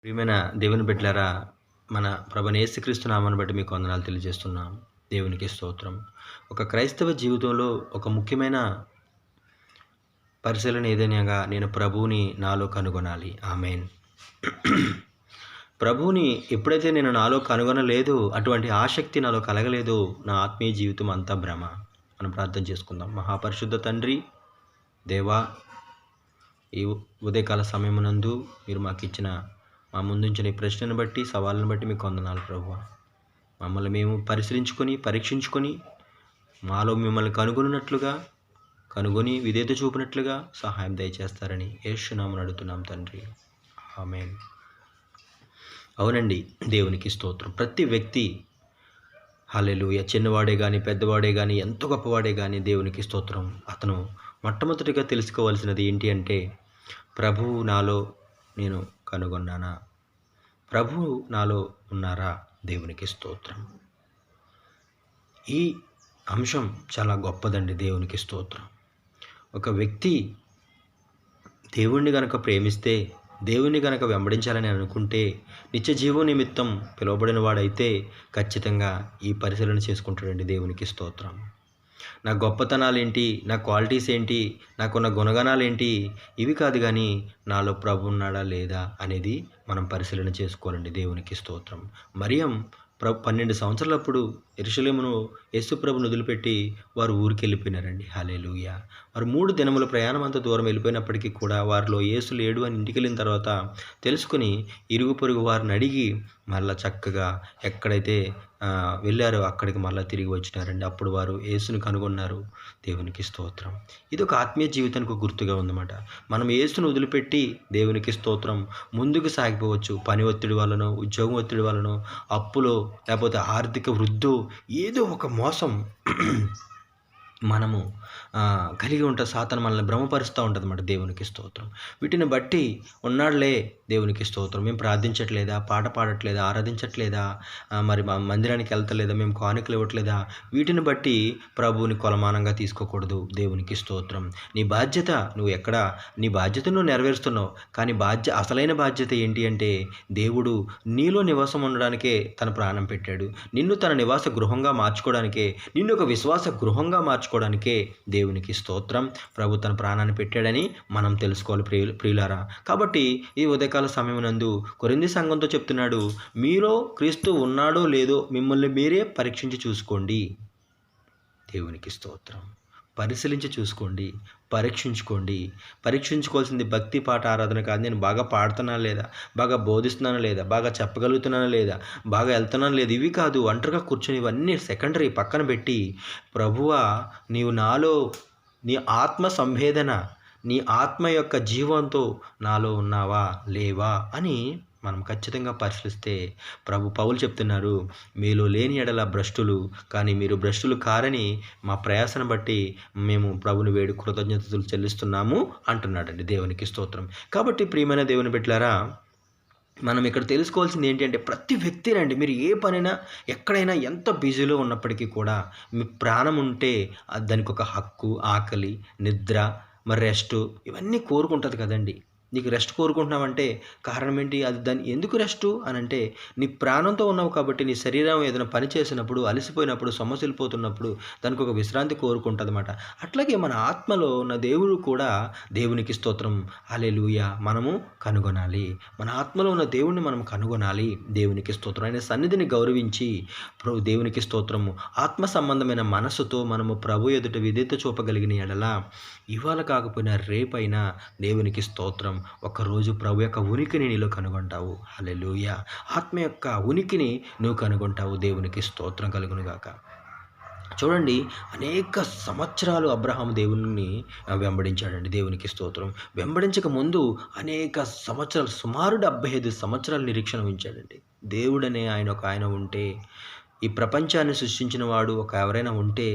ప్రియమైన దేవుని బిడ్డలారా, మన ప్రభువైన యేసుక్రీస్తు నామాన్ని బట్టి మీకు వందనాలు తెలియజేస్తున్నాం. దేవునికి స్తోత్రం. ఒక క్రైస్తవ జీవితంలో ఒక ముఖ్యమైన పరిశీలన ఏదనగా నేను ప్రభువుని నాలో కనుగొనాలి. ఆమేన్. ప్రభువుని ఎప్పుడైతే నేను నాలో కనుగొనలేదో, అటువంటి ఆసక్తి నాలో కలగలేదో, నా ఆత్మీయ జీవితం అంతా భ్రమ. మనం ప్రార్థన చేసుకుందాం. మహాపరిశుద్ధ తండ్రి, దేవా, ఈ ఉదయకాల సమయమునందు మీరు మాకిచ్చిన మా ముందుంచిన ఈ ప్రశ్నను బట్టి, సవాళ్ళను బట్టి మీకు వందనాలు ప్రభువా. మమ్మల్ని మేము పరిశీలించుకొని, పరీక్షించుకొని, మాలో మిమ్మల్ని కనుగొని విధేయత చూపినట్లుగా సహాయం దయచేస్తారని యేసు నామమున అడుగుతున్నాం తండ్రి. ఆమేన్. అవునండి, దేవునికి స్తోత్రం. ప్రతి వ్యక్తి హల్లెలూయా, చిన్నవాడే కానీ, పెద్దవాడే కానీ, ఎంతో గొప్పవాడే కానీ దేవునికి స్తోత్రం. అతను మొట్టమొదటిగా తెలుసుకోవాల్సినది ఏంటి అంటే, ప్రభువు నాలో నేను కనుగొన్నానా? ప్రభువు నాలో ఉన్నారా? దేవునికి స్తోత్రం. ఈ అంశం చాలా గొప్పదండి. దేవునికి స్తోత్రం. ఒక వ్యక్తి దేవుణ్ణి గనక ప్రేమిస్తే, దేవుణ్ణి గనక వెంబడించాలని అనుకుంటే, నిత్య జీవం నిమిత్తం పిలువబడిన వాడైతే ఖచ్చితంగా ఈ పరిశీలన చేసుకుంటాడండి. దేవునికి స్తోత్రం. నా గొప్పతనాలేంటి, నా క్వాలిటీస్ ఏంటి, నాకున్న గుణగణాలేంటి, ఇవి కాదు కానీ నాలో ప్రభు ఉన్నాడా లేదా అనేది మనం పరిశీలన చేసుకోవాలండి. దేవునికి స్తోత్రం. మరియం 12 సంవత్సరాలప్పుడు యెరూషలేమును యేసు ప్రభుని వదిలిపెట్టి వారు ఊరికి వెళ్ళిపోయినారండి. హల్లెలూయా. వారు 3 దినముల ప్రయాణం అంత దూరం వెళ్ళిపోయినప్పటికీ కూడా వారిలో యేసు లేడు అని ఇంటికి వెళ్ళిన తర్వాత తెలుసుకుని ఇరుగు పొరుగు వారిని అడిగి మళ్ళా చక్కగా ఎక్కడైతే వెళ్ళారో అక్కడికి మళ్ళీ తిరిగి వచ్చినారండి. అప్పుడు వారు యేసుని కనుగొన్నారు. దేవునికి స్తోత్రం. ఇది ఒక ఆత్మీయ జీవితానికి గుర్తుగా ఉందన్నమాట. మనం యేసును వదిలిపెట్టి దేవునికి స్తోత్రం ముందుకు సాగిపోవచ్చు. పని ఒత్తిడి వలనో, ఉద్యోగం ఒత్తిడి వలనో, అప్పులో, లేకపోతే ఆర్థిక వృద్ధో, ఏదో ఒక మోసం మనము కలిగి ఉంటా. సాతాను మనల్ని భ్రమపరుస్తూ ఉంటుంది అన్నమాట. దేవునికి స్తోత్రం. వీటిని బట్టి ఉన్నాడులే, దేవునికి స్తోత్రం, మేము ప్రార్థించట్లేదా, పాట పాడట్లేదా, ఆరాధించట్లేదా, మరి మా మందిరానికి వెళ్తలేదా, మేము కానుకలు ఇవ్వట్లేదా, వీటిని బట్టి ప్రభువుని కొలమానంగా తీసుకోకూడదు. దేవునికి స్తోత్రం. నీ బాధ్యత నీ బాధ్యత నువ్వు నెరవేరుస్తున్నావు. కానీ అసలైన బాధ్యత ఏంటి అంటే, దేవుడు నీలో నివాసం ఉండడానికే తన ప్రాణం పెట్టాడు. నిన్ను తన నివాస గృహంగా మార్చుకోవడానికే, నిన్ను ఒక విశ్వాస గృహంగా మార్చుకోవడానికే దేవునికి స్తోత్రం ప్రభు తన ప్రాణాన్ని పెట్టాడని మనం తెలుసుకోవాలి ప్రియులారా. కాబట్టి ఈ ఉదయకాల సమయమునందు కొరింథీ సంఘంతో చెప్తున్నాడు, మీలో క్రీస్తు ఉన్నాడో లేదో మిమ్మల్ని మీరే పరీక్షించి చూసుకోండి. దేవునికి స్తోత్రం. పరిశీలించి చూసుకోండి, పరీక్షించుకోవాల్సింది భక్తి పాట ఆరాధన కాదు. నేను బాగా పాడుతున్నానా లేదా, బాగా బోధిస్తున్నానా లేదా, బాగా చెప్పగలుగుతున్నానా లేదా, బాగా వెళ్తున్నానా లేదా, ఇవి కాదు. ఒంటరిగా కూర్చొని ఇవన్నీ సెకండరీ పక్కన పెట్టి, ప్రభువా నీవు నాలో, నీ ఆత్మ సంవేదన, నీ ఆత్మ యొక్క జీవంతో నాలో ఉన్నావా లేవా అని మనం ఖచ్చితంగా పరిశీలిస్తే, పౌలు చెప్తున్నారు, మీలో లేని ఎడల భ్రష్టులు, కానీ మీరు భ్రష్టులు కారని మా ప్రయాసను బట్టి మేము ప్రభుని కృతజ్ఞతలు చెల్లిస్తున్నాము అంటున్నాడండి. దేవునికి స్తోత్రం. కాబట్టి ప్రియమైన దేవుని బిడ్డలారా, మనం ఇక్కడ తెలుసుకోవాల్సింది ఏంటి అంటే, ప్రతి వ్యక్తినండి, మీరు ఏ పనైనా ఎక్కడైనా ఎంత బిజీలో ఉన్నప్పటికీ కూడా మీ ప్రాణం ఉంటే దానికి ఒక హక్కు, ఆకలి, నిద్ర, మరి రెస్ట్ ఇవన్నీ కోరుకుంటుంది కదండి. నీకు రెస్ట్ కోరుకుంటున్నావంటే కారణం ఏంటి? దాన్ని ఎందుకు రెస్టు అని అంటే, నీ ప్రాణంతో ఉన్నావు కాబట్టి నీ శరీరం ఏదైనా పని చేసినప్పుడు, అలసిపోయినప్పుడు, సొమ్మసిల్లిపోతున్నప్పుడు దానికి ఒక విశ్రాంతి కోరుకుంటుంది అన్నమాట. అట్లాగే మన ఆత్మలో ఉన్న దేవుడు కూడా దేవునికి స్తోత్రం హల్లెలూయా మనము కనుగొనాలి. మన ఆత్మలో ఉన్న దేవుడిని మనం కనుగొనాలి. దేవునికి స్తోత్రం. ఆయన సన్నిధిని గౌరవించి దేవునికి స్తోత్రము ఆత్మ సంబంధమైన మనసుతో మనము ప్రభు ఎదుట విధేయత చూపగలిగిన ఎడల ఇవాళ కాకపోయినా రేపైనా దేవునికి స్తోత్రం ఒకరోజు ప్రభు యొక్క ఉనికిని నీలో కనుగొంటావు. హల్లెలూయా. ఆత్మ యొక్క ఉనికిని నువ్వు కనుగొంటావు. దేవునికి స్తోత్రం కలుగునుగాక. చూడండి, అనేక సంవత్సరాలు అబ్రహాము దేవుని వెంబడించాడండి. దేవునికి స్తోత్రం. వెంబడించక ముందు అనేక సంవత్సరాలు, సుమారు 75 సంవత్సరాలు నిరీక్షణ ఉంచాడండి. దేవుడనే ఆయన ఉంటే ఈ ప్రపంచాన్ని సృష్టించిన వాడు ఎవరైనా ఉంటే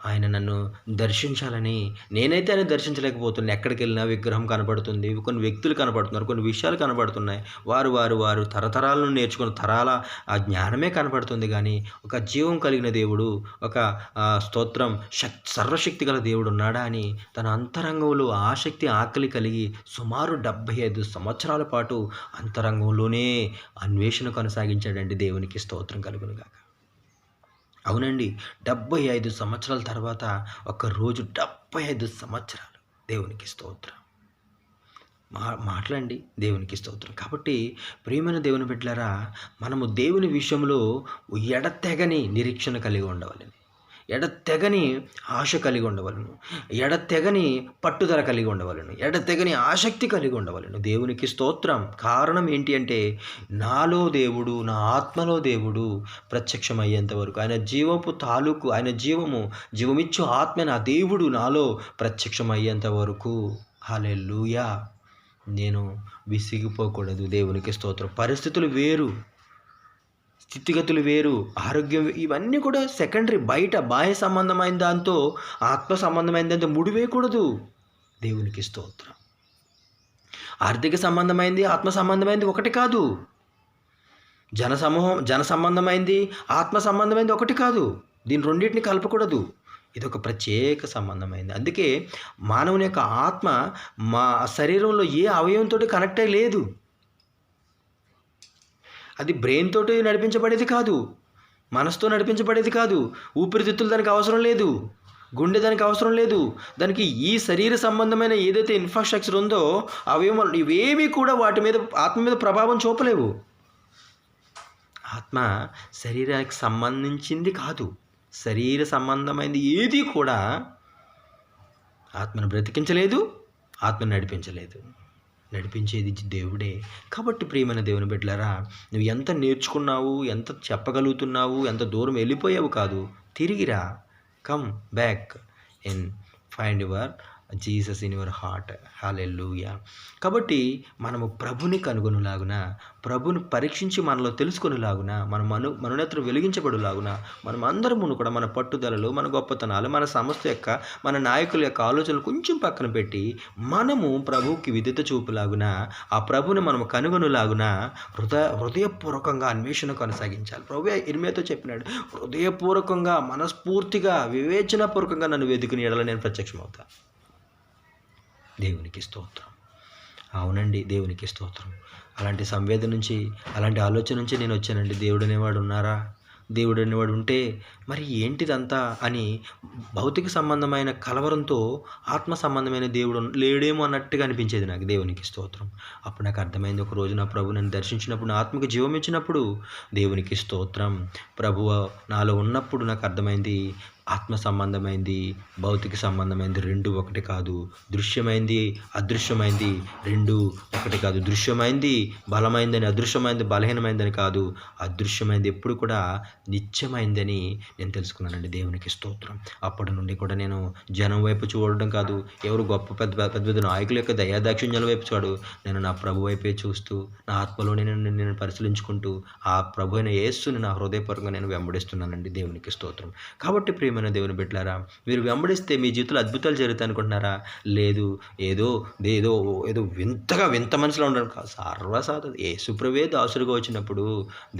ఆయన నన్ను దర్శించాలని, నేనైతే ఆయన దర్శించలేకపోతున్నాను. ఎక్కడికి వెళ్ళినా విగ్రహం కనపడుతుంది, కొన్ని వ్యక్తులు కనపడుతున్నారు, కొన్ని విషయాలు కనపడుతున్నాయి. వారు తరతరాలను నేర్చుకున్న తరాల ఆ జ్ఞానమే కనపడుతుంది. కానీ ఒక జీవం కలిగిన దేవుడు, ఒక స్తోత్రం సర్వశక్తి గల దేవుడు ఉన్నాడా అని తన అంతరంగంలో ఆసక్తి ఆకలి కలిగి సుమారు 75 సంవత్సరాల పాటు అంతరంగంలోనే అన్వేషణ కొనసాగించాడండి. దేవునికి స్తోత్రం కలుగునుగాక. అవునండి, 75 సంవత్సరాల తర్వాత ఒక్కరోజు 75 సంవత్సరాలు. దేవునికి స్తోత్రం. మాట్లాడండి, దేవునికి స్తోత్రం. కాబట్టి ప్రియమైన దేవుని బిడ్డలారా, మనము దేవుని విషయంలో ఎడతెగని నిరీక్షణ కలిగి ఉండవాలని, ఎడతెగని ఆశ కలిగి ఉండవలను, ఎడతెగని పట్టుదల కలిగి ఉండవలను, ఎడతెగని ఆసక్తి కలిగి ఉండవలను. దేవునికి స్తోత్రం. కారణం ఏంటి అంటే, నాలో దేవుడు, నా ఆత్మలో దేవుడు ప్రత్యక్షమయ్యేంత వరకు, ఆయన జీవపు తాలూకు, ఆయన జీవమిచ్చు ఆత్మ నా దేవుడు నాలో ప్రత్యక్షమయ్యేంత వరకు, హల్లెలూయా, నేను విసిగిపోకూడదు. దేవునికి స్తోత్రం. పరిస్థితులు వేరు, స్థితిగతులు వేరు, ఆరోగ్యం, ఇవన్నీ కూడా సెకండరీ. బాహ్య సంబంధమైన దాంతో, ఆత్మ సంబంధమైన దాంతో ముడివేయకూడదు. దేవునికి స్తోత్రం. ఆర్థిక సంబంధమైంది, ఆత్మ సంబంధమైంది ఒకటి కాదు. జన సంబంధమైంది, ఆత్మ సంబంధమైంది ఒకటి కాదు. దీని రెండింటిని కలపకూడదు. ఇది ఒక ప్రత్యేక సంబంధమైంది. అందుకే మానవుని యొక్క ఆత్మ మా శరీరంలో ఏ అవయవంతో కనెక్ట్ అయ్యి లేదు. అది బ్రెయిన్ తోటి నడిపించబడేది కాదు, మనసుతో నడిపించబడేది కాదు. ఊపిరితిత్తులు దానికి అవసరం లేదు, గుండె దానికి అవసరం లేదు. దానికి ఈ శరీర సంబంధమైన ఏదైతే ఇన్ఫ్రాస్ట్రక్చర్ ఉందో, అవయవాలు ఇవేమీ కూడా వాటి మీద, ఆత్మ మీద ప్రభావం చూపలేవు. ఆత్మ శరీరానికి సంబంధించింది కాదు. శరీర సంబంధమైనది ఏది కూడా ఆత్మను బ్రతికించలేదు, ఆత్మను నడిపించేది దేవుడే. కాబట్టి ప్రియమైన దేవుని బిడ్డలారా, నువ్వు ఎంత నేర్చుకున్నావు, ఎంత చెప్పగలుగుతున్నావు, ఎంత దూరం వెళ్ళిపోయావు కాదు. తిరిగిరా. Come back and find your Jesus in your heart. Hallelujah. కాబట్టి మనము ప్రభుని కనుగొనులాగున, ప్రభుని పరీక్షించి మనలో తెలుసుకొనిలాగున, మనోనేత్రం వెలిగించబడులాగున, మనం అందరమును కూడా మన పట్టుదలలు, మన గొప్పతనాలు, మన సంస్థ యొక్క, మన నాయకుల యొక్క ఆలోచనలు కొంచెం పక్కన పెట్టి, మనము ప్రభువుకి విధేయత చూపులాగున, ఆ ప్రభుని మనము కనుగొనులాగున హృదయపూర్వకంగా అన్వేషణ కొనసాగించాలి. ప్రభు ఇర్మియాతో చెప్పినాడు, హృదయపూర్వకంగా, మనస్ఫూర్తిగా, వివేచనాపూర్వకంగా నన్ను వెతుకుని ఎడల నేను ప్రత్యక్షమవుతా. దేవునికి స్తోత్రం. అవునండి, దేవునికి స్తోత్రం. అలాంటి సంవేదన నుంచి, అలాంటి ఆలోచన నుంచి నేను వచ్చానండి. దేవుడు అనేవాడు ఉన్నారా? దేవుడు అనేవాడు ఉంటే మరి ఏంటిదంతా అని భౌతిక సంబంధమైన కలవరంతో ఆత్మ సంబంధమైన దేవుడు లేడేమో అన్నట్టుగా అనిపించేది నాకు. దేవునికి స్తోత్రం. అప్పుడు నాకు అర్థమైంది, ఒక రోజు నా ప్రభు నన్ను దర్శించినప్పుడు, నా ఆత్మకు జీవం ఇచ్చినప్పుడు, దేవునికి స్తోత్రం, ప్రభువు నాలో ఉన్నప్పుడు నాకు అర్థమైంది, ఆత్మ సంబంధమైంది, భౌతిక సంబంధమైంది రెండు ఒకటి కాదు. దృశ్యమైంది, అదృశ్యమైంది రెండు ఒకటి కాదు. దృశ్యమైంది బలమైందని, అదృశ్యమైంది బలహీనమైందని కాదు. అదృశ్యమైంది ఎప్పుడు కూడా నిత్యమైందని నేను తెలుసుకున్నానండి. దేవునికి స్తోత్రం. అప్పటి నుండి కూడా నేను జనం వైపు చూడడం కాదు, ఎవరు గొప్ప పెద్ద నాయకుల యొక్క దయాదాక్షిణ్యాల వైపు చూడు, నేను నా ప్రభు వైపే చూస్తూ, నా ఆత్మలోనే నేను పరిశీలించుకుంటూ, ఆ ప్రభు అయిన యేసుని నా హృదయపూర్వకంగా నేను వెంబడిస్తున్నానండి. దేవునికి స్తోత్రం. కాబట్టి ప్రియమైన దేవుని బిడ్డలారా, మీరు వెంబడిస్తే మీ జీవితంలో అద్భుతాలు జరుగుతాయి అనుకుంటున్నారా? లేదు, ఏదో వింత మనసులో ఉండడం కాదు. సర్వసాధ యేసుప్రభువే దాసుడిగా వచ్చినప్పుడు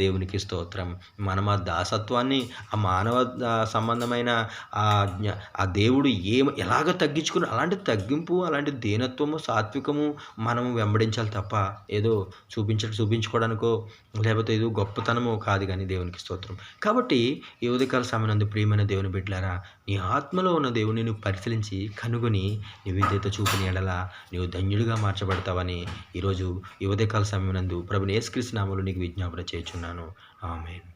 దేవునికి స్తోత్రం. మనం ఆ దాసత్వాన్ని, ఆ మానవ సంబంధమైన ఆ దేవుడు ఎలాగ తగ్గించుకుని, అలాంటి తగ్గింపు, అలాంటి దీనత్వము, సాత్వికము మనము వెంబడించాలి తప్ప ఏదో చూపించుకోవడానికో లేకపోతే ఏదో గొప్పతనమో కాదు. కానీ దేవునికి స్తోత్రం. కాబట్టి ఈ ఉదయకాల సమయంలో ప్రియమైన దేవుని బిడ్డలారా, నీ ఆత్మలో ఉన్న దేవుని నువ్వు పరిశీలించి కనుగొని నీ విధేయత చూపిన ఎడల నీవు ధన్యుడిగా మార్చబడతావని ఈరోజు ఈ ఉదయకాల సమయం నందు ప్రభుని యేసుక్రీస్తు నామములో నీకు విజ్ఞాపన చేయుచున్నాను. ఆమేన్.